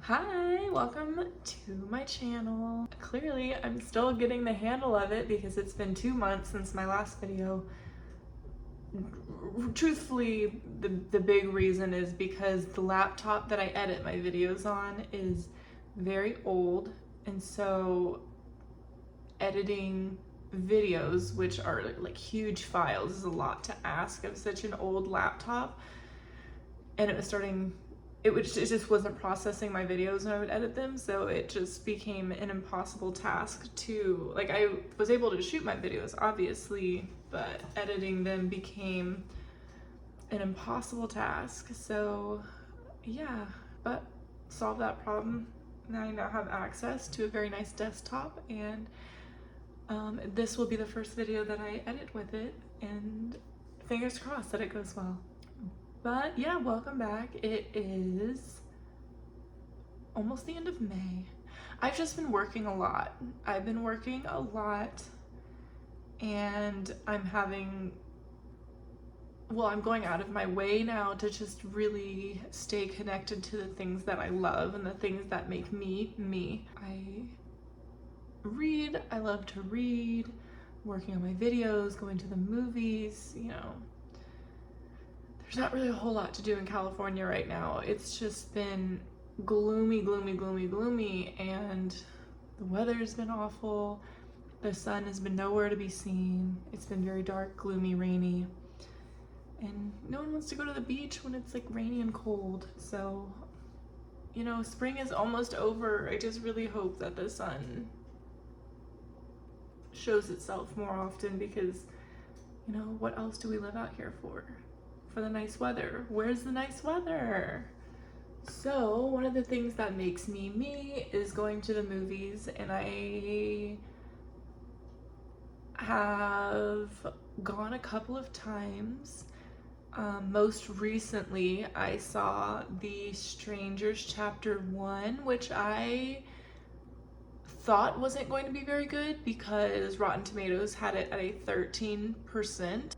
Hi, welcome to my channel. Clearly, I'm still getting the handle of it because it's been 2 months since my last video. Truthfully, the big reason is because the laptop that I edit my videos on is very old, and so editing videos, which are like huge files, is a lot to ask of such an old laptop. And it just wasn't processing my videos when I would edit them, so it just became an impossible task to, like, I was able to shoot my videos obviously, but editing them became an impossible task. So yeah, but solved that problem. Now I now have access to a very nice desktop, and this will be the first video that I edit with it, and fingers crossed that it goes well. But yeah, welcome back. It is almost the end of May. I've just been working a lot. And I'm going out of my way now to just really stay connected to the things that I love and the things that make me, me. I love to read, working on my videos, going to the movies, There's not really a whole lot to do in California right now. It's just been gloomy, and the weather's been awful. The sun has been nowhere to be seen. It's been very dark, gloomy, rainy. And no one wants to go to the beach when it's like rainy and cold. So, spring is almost over. I just really hope that the sun shows itself more often because, what else do we live out here for? For the nice weather. Where's the nice weather? So one of the things that makes me me is going to the movies, and I have gone a couple of times. Most recently I saw The Strangers Chapter 1, which I thought wasn't going to be very good because Rotten Tomatoes had it at a 13%.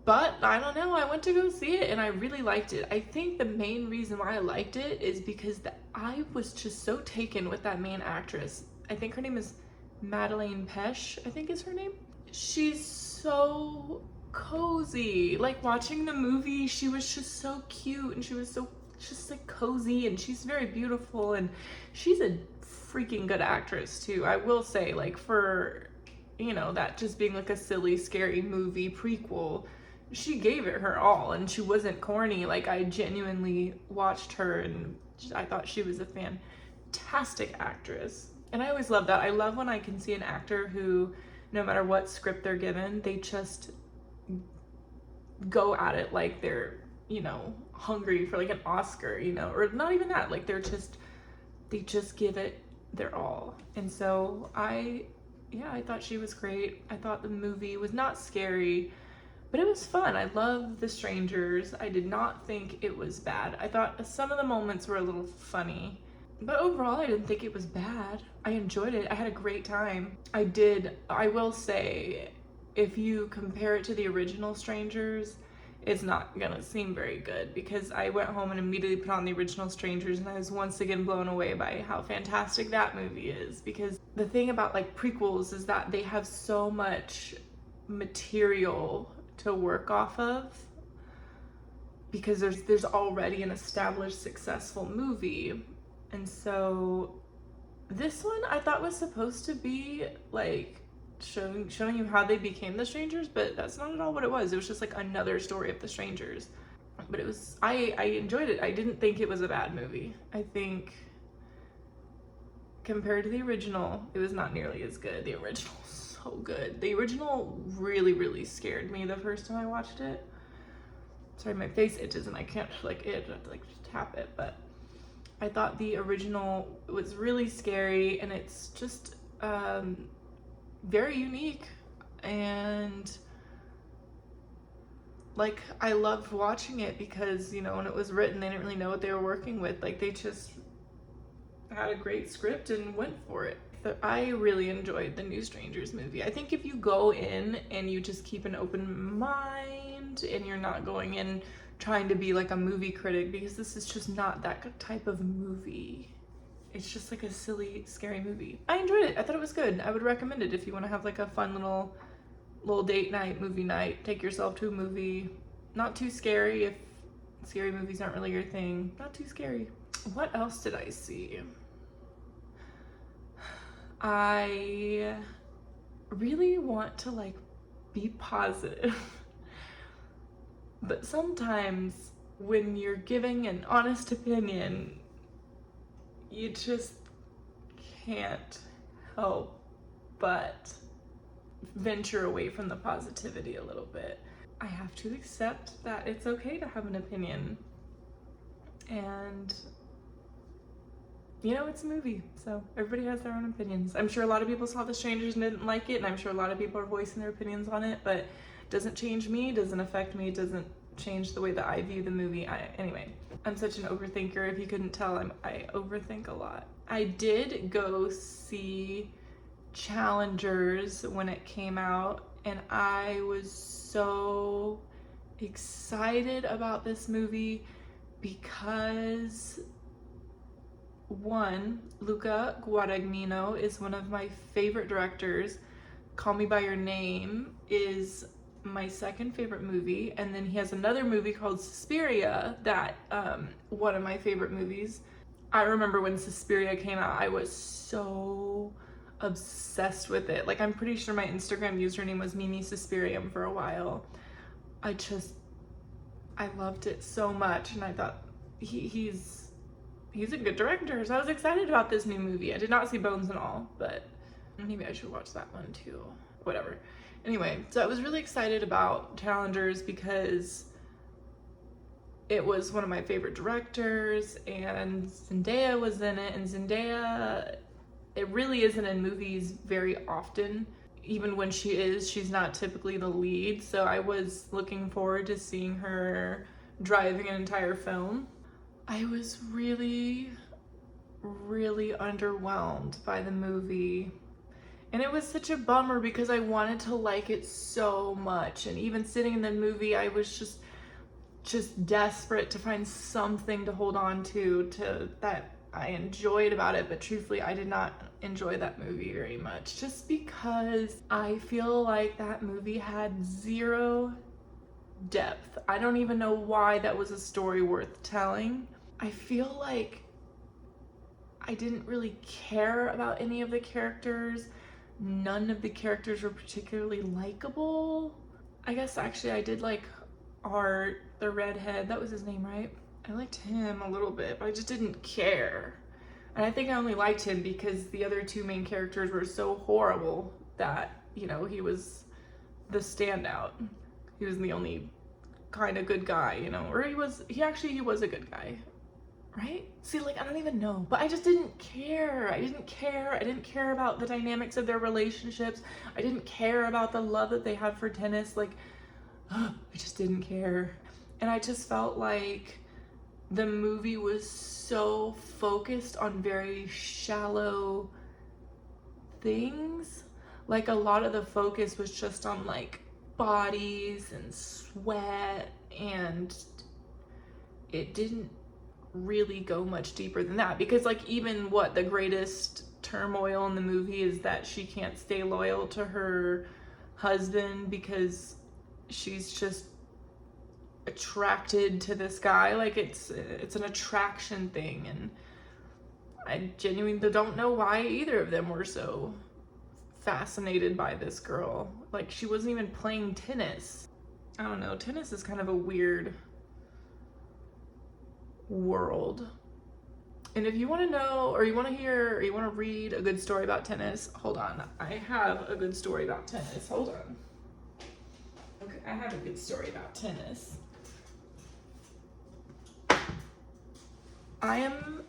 But I don't know, I went to go see it and I really liked it. I think the main reason why I liked it is because I was just so taken with that main actress. I think her name is Madeleine Pesch, I think is her name. She's so cozy. Like, watching the movie, she was just so cute, and she was so just like cozy, and she's very beautiful, and she's a freaking good actress too. I will say, like, for, that just being like a silly, scary movie prequel, she gave it her all, and she wasn't corny. Like, I genuinely watched her and I thought she was a fantastic actress. And I always love that. I love when I can see an actor who, no matter what script they're given, they just go at it like they're, hungry for like an Oscar, or not even that. Like, they just give it their all. And so I thought she was great. I thought the movie was not scary, but it was fun. I love The Strangers. I did not think it was bad. I thought some of the moments were a little funny, but overall I didn't think it was bad. I enjoyed it. I had a great time. I will say, if you compare it to the original Strangers, it's not gonna seem very good, because I went home and immediately put on the original Strangers, and I was once again blown away by how fantastic that movie is. Because the thing about like prequels is that they have so much material to work off of, because there's already an established successful movie. And so this one I thought was supposed to be like showing you how they became the Strangers, but that's not at all what it was. It was just like another story of the Strangers. But I enjoyed it. I didn't think it was a bad movie. I think compared to the original, it was not nearly as good. The original was so good. The original really scared me the first time I watched it. Sorry, my face itches and I can't like itch. I have to like tap it. But I thought the original was really scary, and it's just very unique, and like, I loved watching it because, when it was written, they didn't really know what they were working with. Like, they just had a great script and went for it. I really enjoyed the new Strangers movie. I think if you go in and you just keep an open mind and you're not going in trying to be like a movie critic, because this is just not that type of movie. it's just like a silly, scary movie. I enjoyed it. I thought it was good. I would recommend it if you want to have like a fun little date night, movie night. Take yourself to a movie. Not too scary if scary movies aren't really your thing. Not too scary. What else did I see? I really want to like be positive. But sometimes when you're giving an honest opinion, you just can't help but venture away from the positivity a little bit. I have to accept that it's okay to have an opinion. And you know, it's a movie, so everybody has their own opinions. I'm sure a lot of people saw The Strangers and didn't like it, and I'm sure a lot of people are voicing their opinions on it, but it doesn't change me, doesn't affect me, doesn't change the way that I view the movie. Anyway, I'm such an overthinker. If you couldn't tell, I overthink a lot. I did go see Challengers when it came out, and I was so excited about this movie because one, Luca Guadagnino is one of my favorite directors. Call Me By Your Name is my second favorite movie, and then he has another movie called Suspiria that one of my favorite movies. I remember when Suspiria came out, I was so obsessed with it. Like, I'm pretty sure my Instagram username was Mimi Suspirium for a while. I loved it so much, and I thought he's a good director, so I was excited about this new movie. I did not see Bones and All, but maybe I should watch that one too. Whatever. Anyway, so I was really excited about Challengers because it was one of my favorite directors, and Zendaya was in it, and Zendaya, it really isn't in movies very often. Even when she is, she's not typically the lead, so I was looking forward to seeing her driving an entire film. I was really, really underwhelmed by the movie. And it was such a bummer because I wanted to like it so much. And even sitting in the movie, I was just desperate to find something to hold on to that I enjoyed about it. But truthfully, I did not enjoy that movie very much. Just because I feel like that movie had zero depth. I don't even know why that was a story worth telling. I feel like I didn't really care about any of the characters. None of the characters were particularly likable. I guess actually I did like Art, the redhead. That was his name, right? I liked him a little bit, but I just didn't care. And I think I only liked him because the other two main characters were so horrible that, you know, he was the standout. He was the only kind of good guy, you know, or he was a good guy. Right? See, like, I don't even know, but I just didn't care. I didn't care about the dynamics of their relationships. I didn't care about the love that they had for tennis. Like, I just didn't care. And I just felt like the movie was so focused on very shallow things. Like, a lot of the focus was just on like bodies and sweat, and it didn't really go much deeper than that, because like even the greatest turmoil in the movie is that she can't stay loyal to her husband because she's just attracted to this guy. Like it's an attraction thing, and I genuinely don't know why either of them were so fascinated by this girl. Like, she wasn't even playing tennis. I don't know, tennis is kind of a weird world. And if you want to know, or you want to hear, or you want to read a good story about tennis, hold on. I have a good story about tennis. Hold on. Okay, I have a good story about tennis. I am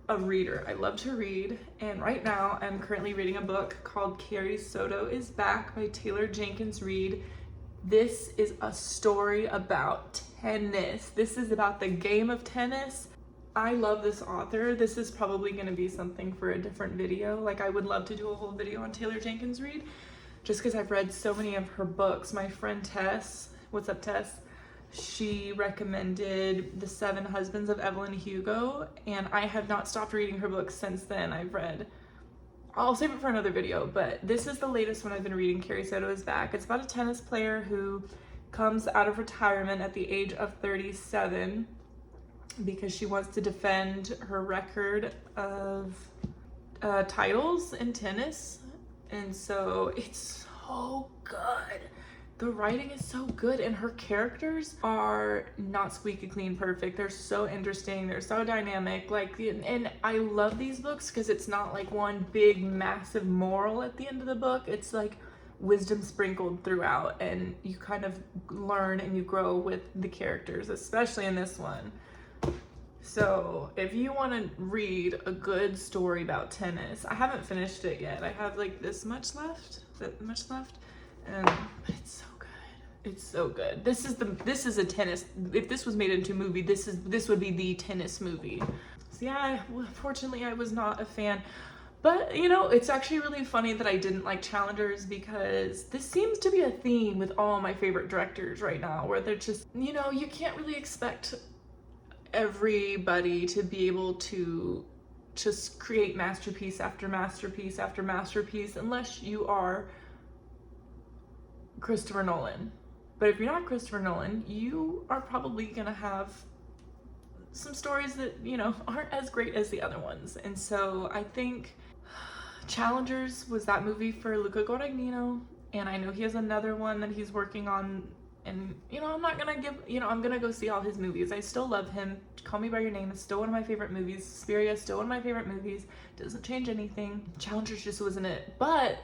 a reader. I love to read, and right now I'm currently reading a book called Carrie Soto is Back by Taylor Jenkins Reid. This is a story about tennis. This is about the game of tennis. I love this author. This is probably going to be something for a different video. Like, I would love to do a whole video on Taylor Jenkins Reid just because I've read so many of her books. My friend Tess, what's up Tess, she recommended The Seven Husbands of Evelyn Hugo, and I have not stopped reading her books since then. I'll save it for another video, but this is the latest one I've been reading, Carrie Soto is Back. It's about a tennis player who comes out of retirement at the age of 37 because she wants to defend her record of titles in tennis. And so it's so good. The writing is so good, and her characters are not squeaky clean perfect. They're so interesting. They're so dynamic. Like, and I love these books because it's not like one big massive moral at the end of the book. It's like wisdom sprinkled throughout, and you kind of learn and you grow with the characters, especially in this one. So if you want to read a good story about tennis, I haven't finished it yet. I have like this much left, but it's so good. It's so good. This is a tennis. If this was made into a movie, this would be the tennis movie. So yeah, unfortunately I was not a fan. But, you know, it's actually really funny that I didn't like Challengers, because this seems to be a theme with all my favorite directors right now, where they're just, you know, you can't really expect everybody to be able to just create masterpiece after masterpiece after masterpiece unless you are Christopher Nolan. But if you're not Christopher Nolan, you are probably gonna have some stories that, you know, aren't as great as the other ones. And so I think Challengers was that movie for Luca Guadagnino, and I know he has another one that he's working on, and, you know, I'm not gonna give, you know, I'm gonna go see all his movies. I still love him. Call Me By Your Name is still one of my favorite movies. Suspiria is still one of my favorite movies. Doesn't change anything. Challengers just wasn't it. But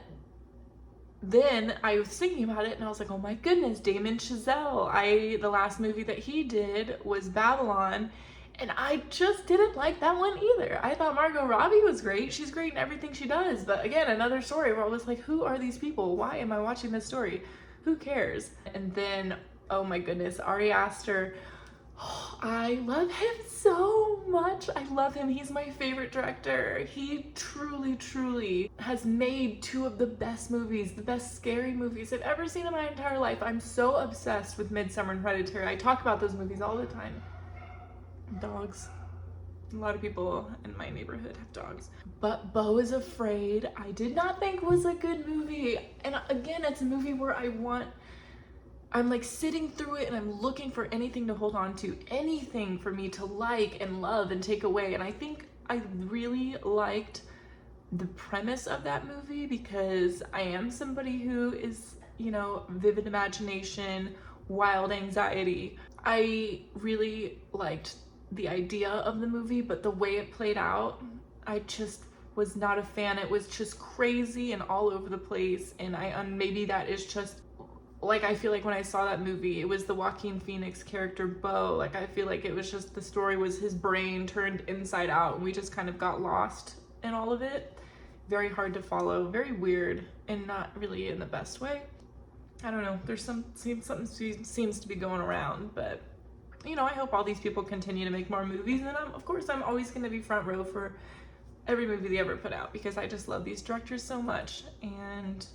then I was thinking about it and I was like, oh my goodness, Damien Chazelle. The last movie that he did was Babylon, and I just didn't like that one either. I thought Margot Robbie was great. She's great in everything she does. But again, another story where I was like, who are these people? Why am I watching this story? Who cares? And then, oh my goodness, Ari Aster. Oh, I love him so much. I love him. He's my favorite director. He truly, truly has made two of the best movies, the best scary movies I've ever seen in my entire life. I'm so obsessed with Midsommar and Hereditary. I talk about those movies all the time. Dogs. A lot of people in my neighborhood have dogs. But Beau is Afraid, I did not think was a good movie. And again, it's a movie where I'm like sitting through it and I'm looking for anything to hold on to, anything for me to like and love and take away. And I think I really liked the premise of that movie, because I am somebody who is, you know, vivid imagination, wild anxiety. I really liked the idea of the movie, but the way it played out, I just was not a fan. It was just crazy and all over the place, and maybe that is just like, I feel like when I saw that movie, it was the Joaquin Phoenix character Beau. Like, I feel like it was just, the story was his brain turned inside out, and we just kind of got lost in all of it. Very hard to follow, very weird, and not really in the best way. I don't know, there's something seems to be going around, but you know, I hope all these people continue to make more movies, and of course I'm always going to be front row for every movie they ever put out, because I just love these directors so much. And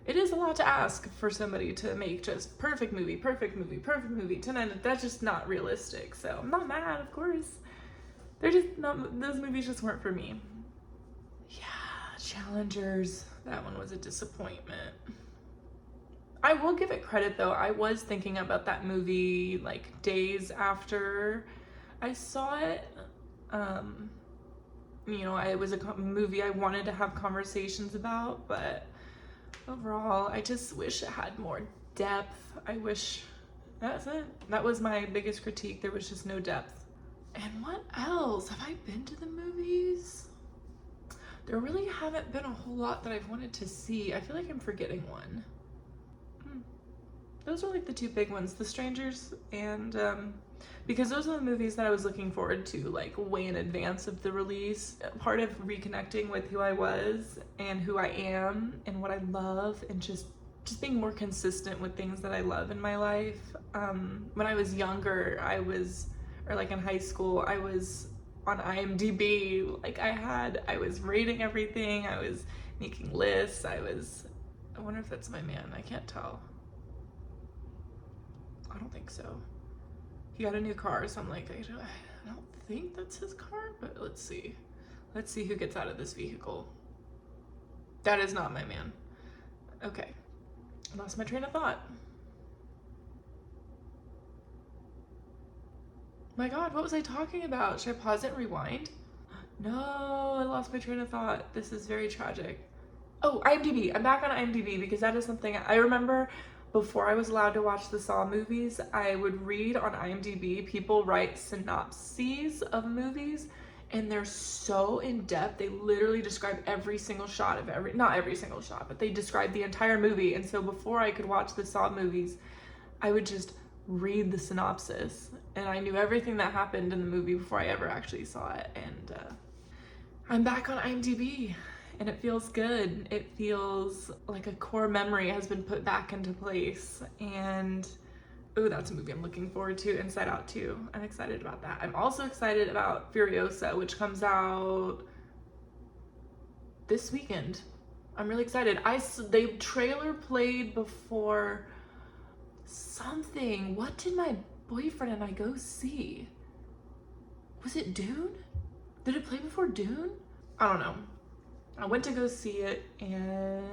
it is a lot to ask for somebody to make just perfect movie, that's just not realistic. So I'm not mad, of course. They're just not, those movies just weren't for me. Yeah, Challengers, that one was a disappointment. I will give it credit though, I was thinking about that movie like days after I saw it. You know, it was a movie I wanted to have conversations about, but overall, I just wish it had more depth. I wish, that's it. That was my biggest critique, there was just no depth. And what else? Have I been to the movies? There really haven't been a whole lot that I've wanted to see. I feel like I'm forgetting one. Those are like the two big ones, The Strangers and, because those are the movies that I was looking forward to like way in advance of the release. Part of reconnecting with who I was and who I am and what I love, and just being more consistent with things that I love in my life. When I was younger, or like in high school, I was on IMDb, like I was rating everything, I was making lists, I wonder if that's my man, I can't tell. I don't think so. He got a new car, so I'm like, I don't think that's his car, but let's see. Let's see who gets out of this vehicle. That is not my man. Okay. Lost my train of thought. My God, what was I talking about? Should I pause it and rewind? No, I lost my train of thought. This is very tragic. Oh, IMDb. I'm back on IMDb because that is something I remember before I was allowed to watch the Saw movies. I would read on IMDb, people write synopses of movies and they're so in depth. They literally describe every single shot of not every single shot, but they describe the entire movie. And so before I could watch the Saw movies, I would just read the synopsis and I knew everything that happened in the movie before I ever actually saw it. And I'm back on IMDb and it feels good. It feels like a core memory has been put back into place. And oh, that's a movie I'm looking forward to. Inside Out 2. I'm excited about that. I'm also excited about Furiosa, which comes out this weekend. I'm really excited. The trailer played before something. What did my boyfriend and I go see? Was it Dune? Did it play before Dune? I don't know. I went to go see it in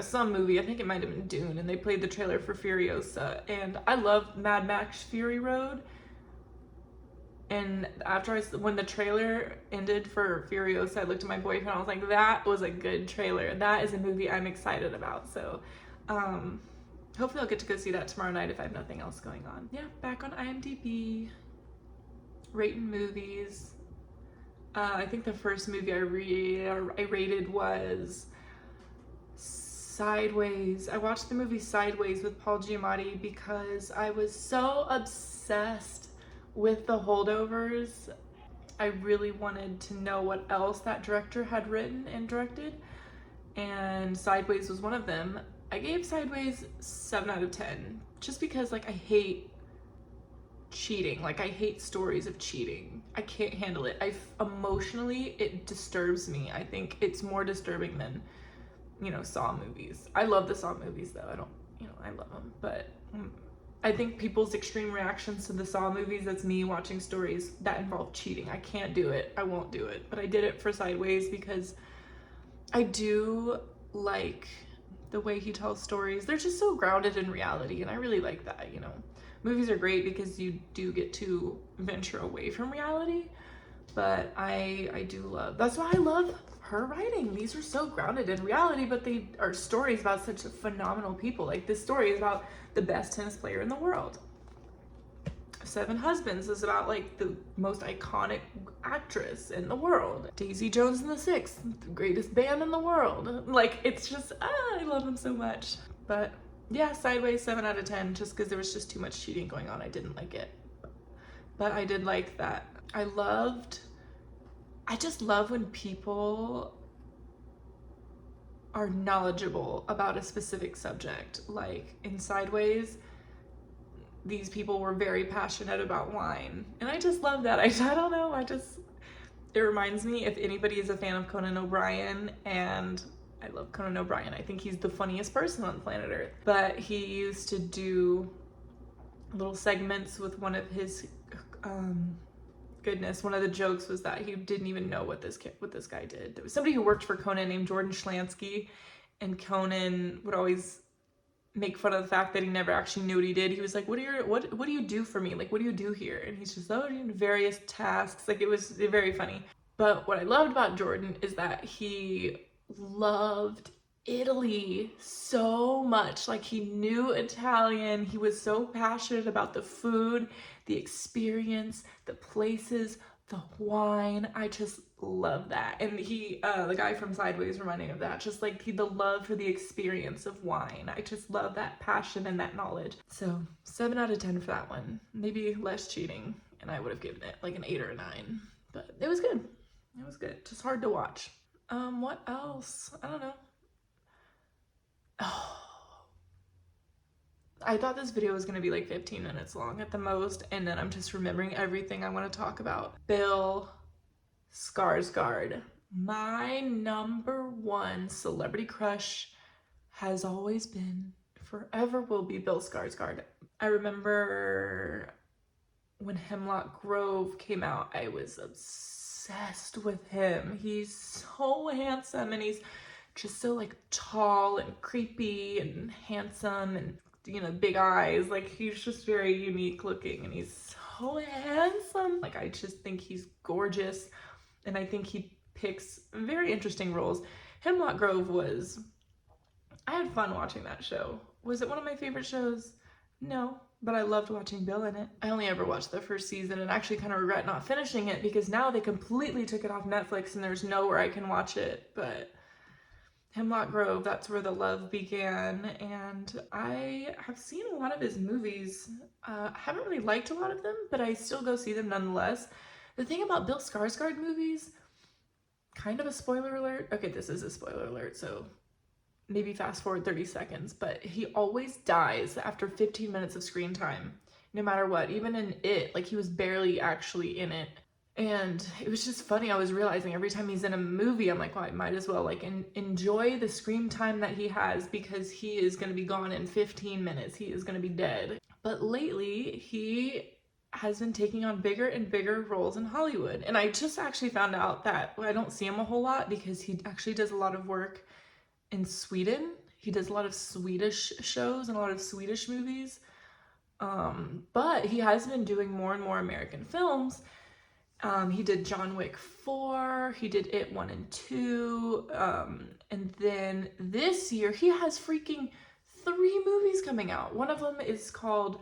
some movie. I think it might have been Dune, and they played the trailer for Furiosa. And I love Mad Max Fury Road. And after when the trailer ended for Furiosa, I looked at my boyfriend. I was like, that was a good trailer. That is a movie I'm excited about. So, hopefully I'll get to go see that tomorrow night if I have nothing else going on. Yeah, back on IMDb, rating movies. I think the first movie I rated was Sideways. I watched the movie Sideways with Paul Giamatti because I was so obsessed with The Holdovers. I really wanted to know what else that director had written and directed, and Sideways was one of them. I gave Sideways 7 out of 10 just because like I hate cheating. Like I hate stories of cheating. I can't handle it. Emotionally, it disturbs me. I think it's more disturbing than, Saw movies. I love the Saw movies though. I love them, but I think people's extreme reactions to the Saw movies, that's me watching stories that involve cheating. I can't do it. I won't do it. But I did it for Sideways because I do like the way he tells stories. They're just so grounded in reality, and I really like that, Movies are great because you do get to venture away from reality, but I do love, that's why I love her writing. These are so grounded in reality, but they are stories about such phenomenal people. Like this story is about the best tennis player in the world. Seven Husbands is about like the most iconic actress in the world. Daisy Jones and the Six, the greatest band in the world. Like it's just, I love them so much. But yeah, Sideways 7 out of 10, just because there was just too much cheating going on. I didn't like it. But I did like that. I just love when people are knowledgeable about a specific subject. Like in Sideways, these people were very passionate about wine. And I just love that. I don't know, it reminds me, if anybody is a fan of Conan O'Brien, and I love Conan O'Brien. I think he's the funniest person on planet Earth. But he used to do little segments with one of his, one of the jokes was that he didn't even know what this guy did. There was somebody who worked for Conan named Jordan Schlansky, and Conan would always make fun of the fact that he never actually knew what he did. He was like, what do you do for me? Like, what do you do here? And he's just, doing various tasks. Like, it was very funny. But what I loved about Jordan is that he loved Italy so much. Like he knew Italian. He was so passionate about the food, the experience, the places, the wine. I just love that. And he, the guy from Sideways reminded me of that. Just like the love for the experience of wine. I just love that passion and that knowledge. So 7 out of 10 for that one. Maybe less cheating, and I would have given it like an 8 or a 9. But it was good. It was good. Just hard to watch. What else? I don't know. Oh, I thought this video was gonna be like 15 minutes long at the most, and then I'm just remembering everything I want to talk about. Bill Skarsgård. My #1 celebrity crush has always been, forever will be Bill Skarsgård. I remember when Hemlock Grove came out, I was obsessed with him. He's so handsome, and he's just so like tall and creepy and handsome, and you know, big eyes. Like, he's just very unique looking, and he's so handsome. Like, I just think he's gorgeous, and I think he picks very interesting roles. Hemlock Grove was, I had fun watching that show. Was it one of my favorite shows? No, but I loved watching Bill in it. I only ever watched the first season, and actually kind of regret not finishing it because now they completely took it off Netflix and there's nowhere I can watch it. But Hemlock Grove, that's where the love began, and I have seen a lot of his movies. I haven't really liked a lot of them, but I still go see them nonetheless. The thing about Bill Skarsgård movies, kind of a spoiler alert. Okay, this is a spoiler alert, so maybe fast forward 30 seconds, but he always dies after 15 minutes of screen time, no matter what. Even in It, like, he was barely actually in it. And it was just funny. I was realizing every time he's in a movie, I'm like, well, I might as well like enjoy the screen time that he has, because he is going to be gone in 15 minutes. He is going to be dead. But lately, he has been taking on bigger and bigger roles in Hollywood. And I just actually found out that I don't see him a whole lot because he actually does a lot of work in Sweden. He does a lot of Swedish shows and a lot of Swedish movies. But he has been doing more and more American films. He did John Wick 4, he did It 1 and 2, and then this year he has freaking 3 movies coming out. One of them is called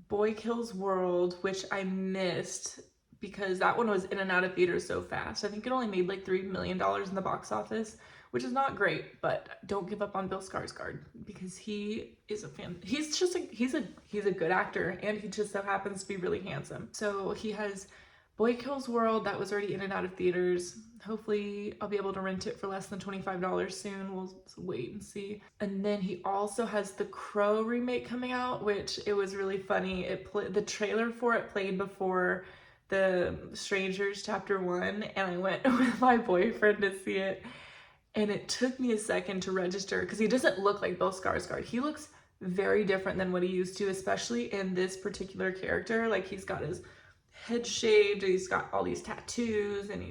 Boy Kills World, which I missed because that one was in and out of theaters so fast. I think it only made like $3 million in the box office, which is not great, but don't give up on Bill Skarsgård because he is a fan. He's just he's a good actor, and he just so happens to be really handsome. So he has Boy Kills World, that was already in and out of theaters. Hopefully I'll be able to rent it for less than $25 soon. We'll wait and see. And then he also has the Crow remake coming out, which it was really funny. The trailer for it played before the Strangers Chapter 1, and I went with my boyfriend to see it. And it took me a second to register because he doesn't look like Bill Skarsgård. He looks very different than what he used to, especially in this particular character. Like, he's got his head shaved, he's got all these tattoos, and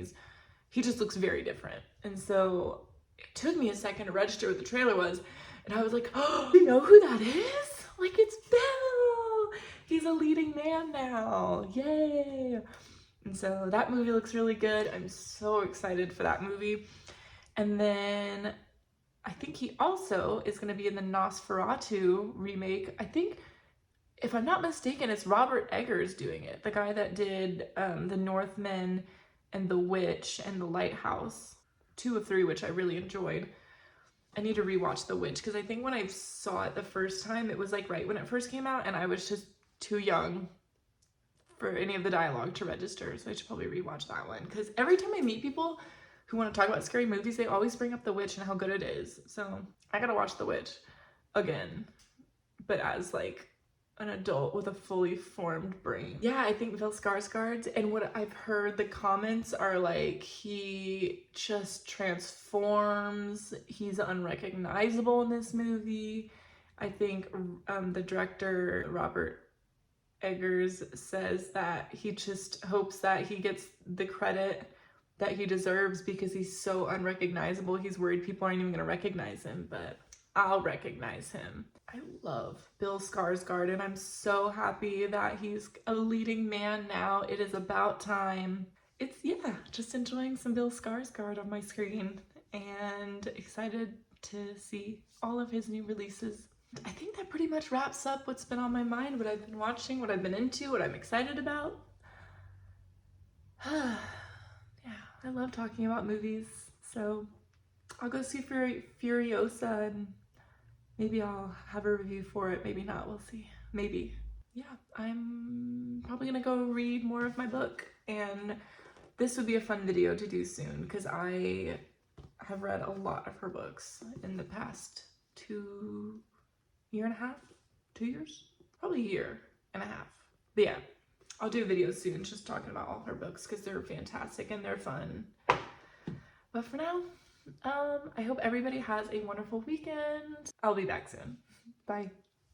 he just looks very different. And so it took me a second to register what the trailer was, and I was like, oh, you know who that is? Like, it's Bill! He's a leading man now, yay! And so that movie looks really good. I'm so excited for that movie. And then I think he also is going to be in the Nosferatu remake. I think, if I'm not mistaken, it's Robert Eggers doing it. The guy that did The Northman and The Witch and The Lighthouse. 2 of 3, which I really enjoyed. I need to rewatch The Witch because I think when I saw it the first time, it was like right when it first came out, and I was just too young for any of the dialogue to register. So I should probably rewatch that one, because every time I meet people who want to talk about scary movies, they always bring up The Witch and how good it is. So I gotta watch The Witch again, but as like an adult with a fully formed brain. Yeah, I think Bill Skarsgård, and what I've heard, the comments are like, he just transforms. He's unrecognizable in this movie. I think the director, Robert Eggers, says that he just hopes that he gets the credit that he deserves because he's so unrecognizable. He's worried people aren't even gonna recognize him, but I'll recognize him. I love Bill Skarsgård, and I'm so happy that he's a leading man now. It is about time. It's, yeah, just enjoying some Bill Skarsgård on my screen, and excited to see all of his new releases. I think that pretty much wraps up what's been on my mind, what I've been watching, what I've been into, what I'm excited about. Yeah, I love talking about movies, so I'll go see Furiosa, and maybe I'll have a review for it, maybe not, we'll see. Maybe. Yeah, I'm probably gonna go read more of my book, and this would be a fun video to do soon because I have read a lot of her books in the past 2 years, probably a year and a half. But yeah, I'll do videos soon just talking about all her books because they're fantastic and they're fun. But for now, I hope everybody has a wonderful weekend. I'll be back soon. Bye.